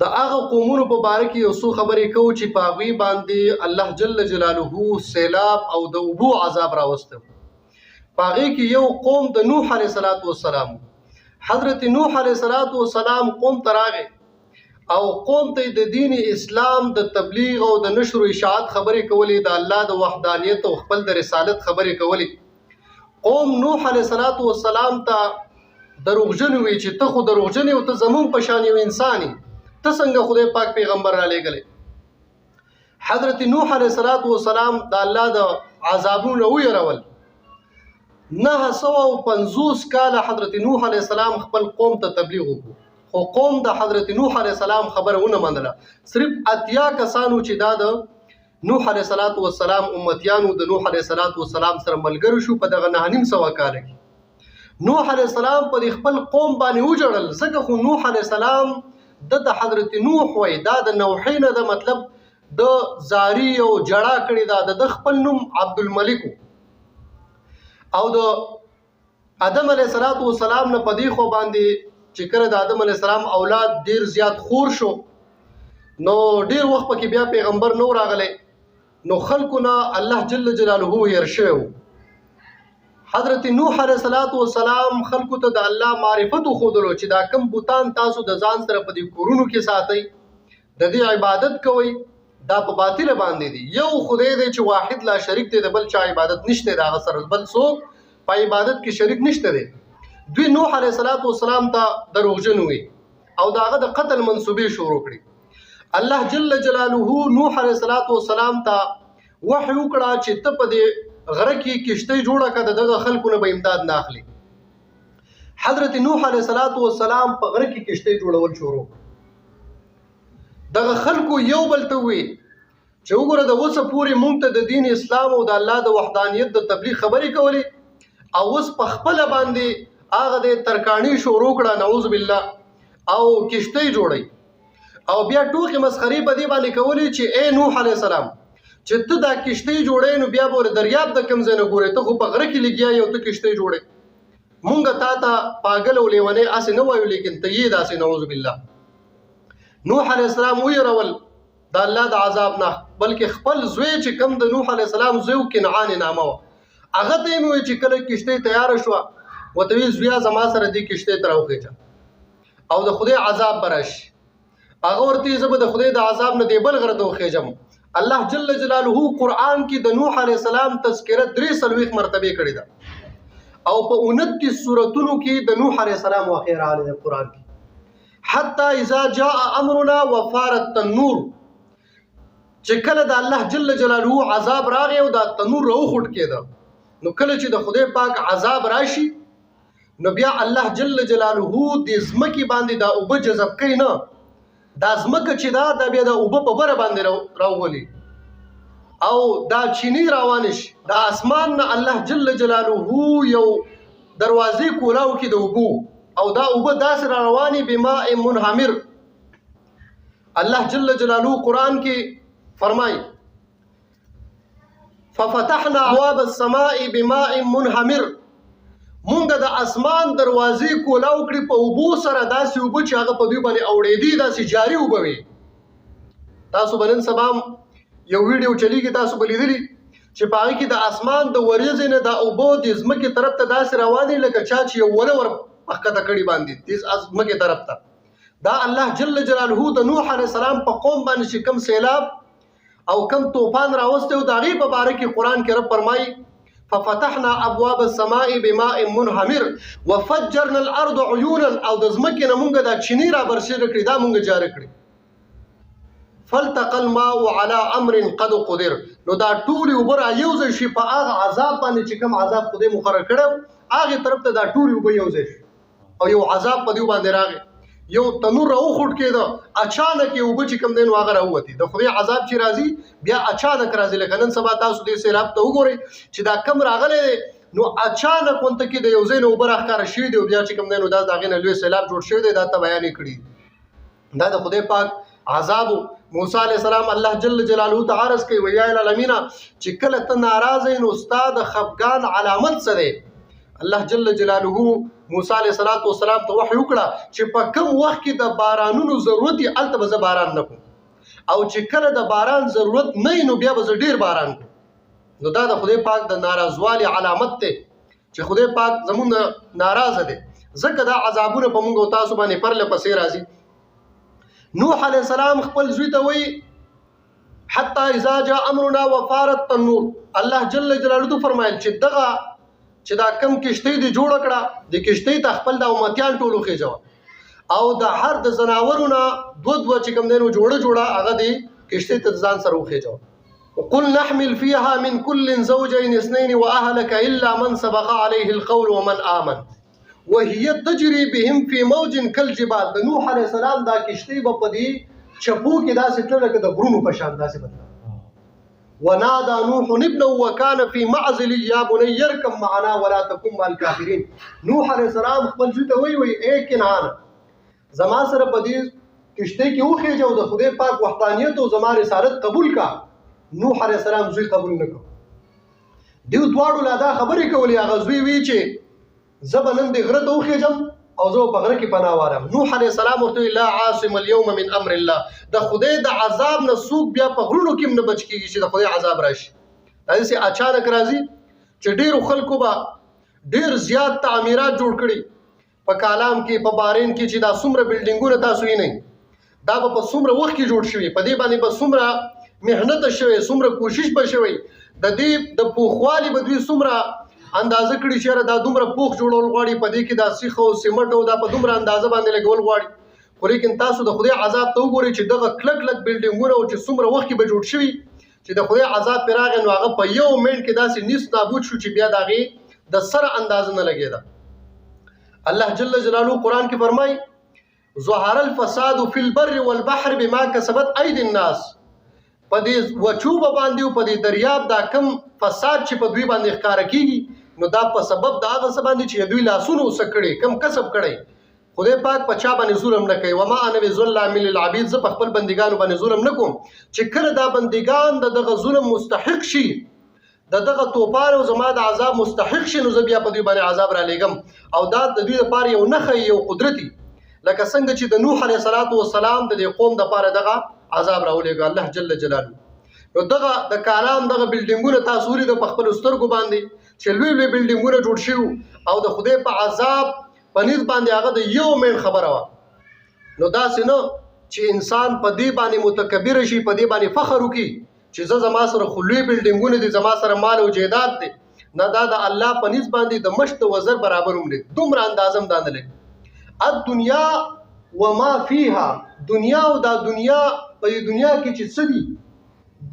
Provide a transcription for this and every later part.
د هغه قومونو په باره کې یو څو خبرې کوو چې په هغوی باندې الله جل جلاله سیلاب او د اوبو عذاب راوسته. په هغې کې یو قوم د نوح علیه السلام. حضرت نوح علیه السلام قوم ته راغی او قوم ته د دین اسلام د تبلیغ او د نشر و اشاعت خبرې کولې، د الله د وحدانیت او خپل د رسالت خبرې کولې. قوم نوح علیه السلام ته دروغجن وی چې ته خو دروغجن یې او ته زمون په شان یو انسان یې، ته څنګه خدای پاک پیغمبر را لېږلی. حضرت نوح علیه السلام د الله د عذابونو ویرول. 950 کاله حضرت نوح علیه السلام خپل قوم ته تبلیغ وکړو، خو قوم د حضرت نوح علیه السلام خبره ونه منله. صرف 80 کسانو چې دا د نوح علیه السلام امتیانو د نوح علیه السلام سره ملګري شو په دغه 9.5 کاله کې. نوح علیه السلام په خپل قوم باندې وجړل، ځکه خو نوح علیه السلام د حضرت نوح وای دا د نوحین د مطلب د زاری او جړه کړی دا د خپل نوم عبدالملک او د آدم علیه السلام نه پدې خو باندې چې کله د آدم علیه السلام اولاد ډیر زیات خور شو، نو ډیر وخت پکې بیا پیغمبر نو راغلی، نو خلکو نه الله جل جلاله هیر شوی. حضرت نوح علیه السلام خلکو ته د الله معرفت وښودلو چې دا کم بوتان تاسو د ځان سره په دې کورونو کې ساتئ، د دې عبادت کوئ، دا په باطل باندې دي. یو خدای دی چې واحد لا شریک دی، د بل چا عبادت نشته، د هغه سره بل څوک په عبادت کې شریک نشته دی. دوی نوح علیه السلام ته دروغجن وي او د هغه د قتل منصوبې شروع کړي. الله جل جلاله نوح علیه السلام ته وحی وکړه چې ته په دې غره کې کشتۍ جوړه کړه، دغه خلکو نه به امداد نه اخلي. حضرت نوح علیه السلام په غره کې کشتۍ جوړول شروع. دغه خلکو یو بل ته وی چې وګوره د اوسه پورې مونږ ته د دین اسلام او د الله د وحدانیت د تبلیغ خبرې کولې، او اوس په خپله باندې هغه د ترکاڼي شروع کړه، نعوذ بالله، او کشتۍ جوړی او بیا ټوکې مسخرې په دې باندې کولې چې ای نوح علیه السلام چې ته دا کشتۍ جوړې نو بیا به دریاب د کوم ځای نه ګورې، ته خو په غره کې لګیا یې او ته کشتۍ جوړې. مونږ تا ته پاگل او لیونی هسې نه وایو، لیکن ته یې داسې، نعوذ بالله. نوح علیه السلام ویرول د الله د عذاب نه، بلکې خپل زوی چې کوم د نوح علیه السلام زوی کنعان نامه وه، هغه ته یې مې وویل چې کله کشتۍ تیاره شوه ورته ویل زویه زما سره دې کشتۍ ته راوخېږه او د خدای عذاب به راشي. هغه ورته ویل زه به د خدای د عذاب نه دې بل غره ته وخېږم. الله جل جلاله قرآن کې د نوح علیه السلام تذکره 43 مرتبه کړې ده او په 29 سورتونو کې د نوح علیه السلام واقعه راغلې ده قرآن کې. حتی اذا جاء امرنا وفارت التنور، چې کله د الله جل جلاله عذاب راغی او دا تنور راوخوټ کېده، نو کله چې د خدای پاک عذاب راشي نو بیا الله جل جلاله د ځمکې باندې دا اوبه جذب کوي نه، دا ځمکه چې دا بیا د اوبه په بره باندې راوولي او دا چینی روانه شي. د اسمان نه الله جل جلاله یو دروازې کولاو کې د اوبو او دا اوبه داسې را روانې بماء منهمر. الله جل جلاله قرآن کې فرمایي ففتحنا ابواب السماء بماء منهمر، مونږ د اسمان دروازې کولاو کړي په اوبو سره، داسې اوبه چې هغه په دوی باندې اوړېدي، داسې جاري اوبه وي. تاسو به نن سبا یو ویډیو چلیږي، تاسو به لیدلي چې په هغې کې د اسمان د وریځې نه دا اوبه د ځمکې طرف ته داسې روانې لکه چا چې یو ونه ور پښکته کړي باندې د ځمکې طرف ته. دا الله جل جلاله د نوح علیه السلام په قوم باندې چې کم سیلاب او کم طوفان راوستی او د هغې په باره کې قرآن کې رب فرمایي ففتحنا ابواب السماء بماء منهمر وفجرنا الارض عيونا، او د ځمکې نه مونږ دا چینی را برسېره کړي، دا مونږ جاره کړي. فالتقى الماء على امر قد قدر، نو دا ټولې اوبه را یوځای شي په هغه عذاب باندې چې کوم عذاب خدای مقرر کړی، هغې طرف ته دا ټولې اوبه یوځای شي او یو عذاب په دوی باندې راغی. یو تنور راوخوټ کېده، اچانک یې اوبه چې کوم دی نو هغه راووتې. د خدای عذاب چې راځي بیا اچانک راځي، لکه نن سبا تاسو دې سیلاب ته وګورئ چې دا کم راغلی دی نو اچانک ونته کې د یو ځای نه اوبه راښکاره شوي دي او بیا چې کوم دی نو دا د هغې نه لوی سیلاب جوړ شوی دی، دا ته بیان یې کړي. دا د خدای پاک عذاب. موسی علیه السلام الله جل جلاله ته عرض کوي ویا العالمین چې کله ته ناراضه نو ستا د خفګان علامت څه دی؟ الله جل جلاله موسی علیه السلام ته وحی وکړه چې په کوم وخت کې د بارانونو ضرورت یې هلته به زه باران نه کوم او چې کله د باران ضرورت نه وي نو بیا به زه ډېر باران کوم. نو دا د خدای پاک د ناراضوالي علامت دی چې خدای پاک زمونږ ناراضه دی، ځکه دا عذابونه په موږ او تاسو باندې پرله پسې راځي. نوح علیه السلام خپل زوی ته وایي حتی اذا جاء امرنا وفارت التنور، الله جل جلاله فرمایل چې دغه چې دا کم کشتۍ دی جوړه کړه د کشتۍ ته خپل د امتیان ټولو خېجوه او د هر د زناورونه دوه چې کوم دی نو جوړه هغه دی کشتۍ ته ځان سره وخېجوه. وقل نحمل فيها من كل زوجين اثنين واهلك الا من سبق عليه القول ومن امن وهي تجري بهم في موج كالجبال. د نوح علیه السلام دا کشتۍ به په دې چپو کې داسې تلله لکه د غرونو په شان داسې بدله. ونادى نوح ابنه وكان في معزل يا بني اركب معنا ولا تكن مع الكافرين. نوح علیه السلام خپل زوی ته وایي ای کنعان زما سره په دې کشتۍ کې وخېجه او د خدای پاک وحدانیت او زما رسالت قبول کا. نوح علیه السلام زوی قبول نه کړ. دیو دواړو لا دا خبرې کولې، هغه زوی وی چې زه به نن د غره ته وخېجم او زه په غره کې پناه وارم. نوح علیه السلام ورته لا عاصم اليوم من امر الله، د خدای د عذاب نه څوک بیا په غرونو کې نه بچ کېږي چې د خدای عذاب راشي. داسې اچانک راځي چې ډېرو خلکو به ډېر زیات تعمیرات جوړ کړي په کالام کې په بارین کې چې دا څومره بلډینګونه تاسو یې نه دا به په څومره وخت کې جوړ شوي، په دې باندې به څومره محنت شوی، څومره کوشش به شوی، د دې د پوخوالي به دوی څومره اندازه کړي چې دا دومره پوخ جوړول غواړي، په دې کې دا سیخ او سیمټ او دا په دومره اندازه باندې لګول غواړي. خو لیکن تاسو د خدای عذاب ته وګورئ چې دغه کلک کلک بلډینګونه او چې څومره وخت کې به جوړ شوي چې د خدای عذاب پرې راغی نو هغه په یو منټ کې داسې نیست نابود شو چې بیا د هغې د سره اندازه نه لګېده. الله جل جلاله قرآن کې فرمایي ظهر الفساد فی البر والبحر بما کسبت ایدی الناس، په دې وچوبه باندې او په دې دریاب دا کم فساد چې په دوی باندې ښکاره کېږي نو دا په سبب د هغه څه باندې چې دوی لاسونه وسه کړي کم کسب کړی. خدای پاک په چا باندې ظلم نه کوي. وما انا بظلام للعبید، زه په خپل بندګانو باندې ظلم نه کوم چې کله دا بندګان د دغه ظلم مستحق شي، د دغه توپان او زما د عذاب مستحق شي، نو زه بیا په دوی باندې عذاب را لېږم او دا د دوی لپاره یو نښه یو قدرتي، لکه څنګه چې د نوح علیه السلام د دې قوم دپاره دغه عذاب راولېږه الله جل جلاله. نو دغه د کالام دغه بلډینګونه تاسو ولیدل په خپلو سترګو باندې چې لوی لوی بلډینګونه جوړ شوي او د خدای په عذاب په نیز باندې هغه د یو منټ خبره وه. نو داسې نه چې انسان په دې باندې متکبره شي، په دې باندې فخر وکړي چې زه زما سره خو لوی بلډینګونه دي، زما سره مال او جایداد دی. نه، دا د الله په نیز باندې د مشت وزر برابر هم دی، دومره اندازه هم دا نه لري. الدنیا وما فیها، دنیا او دا دنیا په دې دنیا کې چې څه دي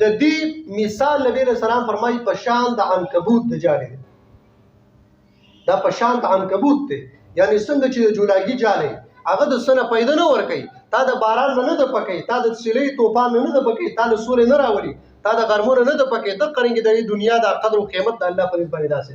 د دې مثال نبی علیہ السلام فرمایي په شان د عنکبوت د جالې دی. دا په شان د عنکبوت دی، یعنی څنګه چې د جولاګي جالې هغه د څه نه پیدا نه ورکوي، تا د باران نه ده پکوي، تا د سیلۍ توپان نه ده پکوي، تا د سولې نه راولي، تا د غرمونه نه ده پکوي. دغه قرنګې د دنیا د قدر او قیمت د الله په نسبت باندې داسې.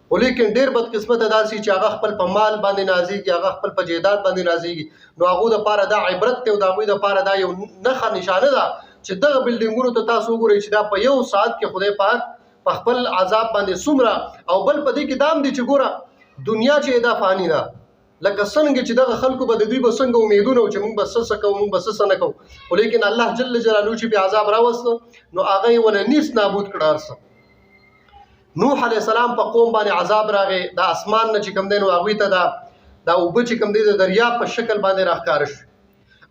خو لیکن ډېر بدقسمته داسې چې هغه خپل په مال باندې نازېږي، هغه خپل په جایداد باندې نازېږي، نو هغو دپاره دا عبرت دی او د هغوی دپاره دا یو نښه نشانه ده چې دغه بلډینګونو ته تاسو وګورئ چې دا په یو ساعت کې خدای پاک په خپل عذاب باندې څومره. او بل په دې کې دا هم دی چې ګوره دنیا چې دا فاني ده، لکه څنګه چې دغه خلکو به د دوی به څنګه امیدونه و چې موږ به څه کوو، موږ به څه نه کوو، خو لیکن الله جل جلاله چې پې عذاب راوسته نو هغه یې ونه نیست نابود کړه هر څه. نوح علیه السلام په قوم باندې عذاب راغی، د اسمان نه چې کوم دی نو هغوی ته دا اوبه چې کوم دی د دریاب په شکل باندې راښکاره شو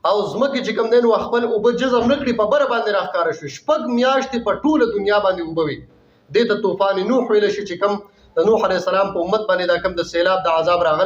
او ځمکې چې کوم دی نو خپل اوبه جذب نه کړي، په بره باندې راښکاره شو. 6 میاشتې په ټوله دنیا باندې اوبه وي. دې ته طوفان نوح ویلی شي چې کوم د نوح علیه السلام په امت باندې دا کوم د سیلاب د عذاب راغلی